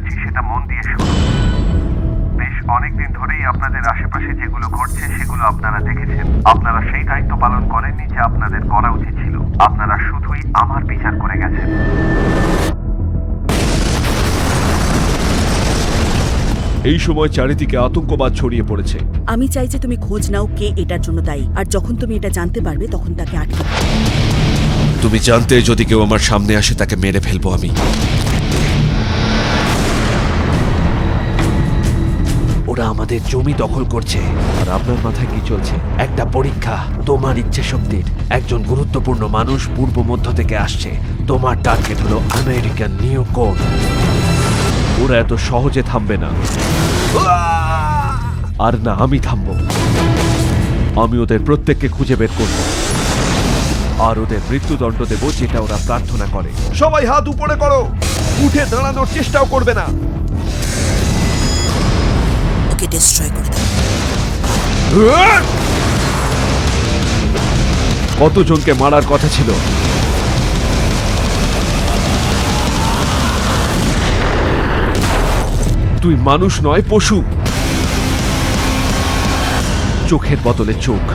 যাচ্ছি সেটা মন দিয়ে শুনুন। বেশ অনেকদিন ধরেই আপনাদের আশেপাশে যেগুলো ঘটছে সেগুলো আপনারা দেখেছেন। আপনারা সেই দায়িত্ব পালন করেননি যে আপনাদের করা উচিত ছিল। আপনারা শুধুই আমার বিচার করে গেছেন। এই সময় চারিদিকে আতঙ্কবাদ ছড়িয়ে পড়েছে। আমি চাই যে তুমি খোঁজ নাও কে এটার জন্য দায়ী, আর যখন তুমি এটা জানতে পারবে তখন তাকে আটকে দাও। তুমি জানতে যদি কেউ আমার সামনে আসে তাকে মেরে ফেলবো আমি। ওরা আমাদের জমি দখল করছে। আর আপনার মাথায় কি চলছে? একটা পরীক্ষা তোমার ইচ্ছে শক্তির। একজন গুরুত্বপূর্ণ মানুষ পূর্ব মধ্য থেকে আসছে। তোমার টার্গেট হলো আমেরিকান নিউ কোড। ওরা এত সহজে থামবে না। আর না আমি থামবো। আমি ওদের প্রত্যেককে খুঁজে বের করব আর ওদের মৃত্যুদণ্ড দেব, যেটা ওরা প্রার্থনা করে। সবাই হাত উপরে করো। উঠে দাঁড়ানোর চেষ্টাও করবে না। ওকে ডিস্ট্রয় করে দাও। কতজনকে মারার কথা ছিল? তুই মানুষ নয়, পশু। চোখের বদলে চোখ।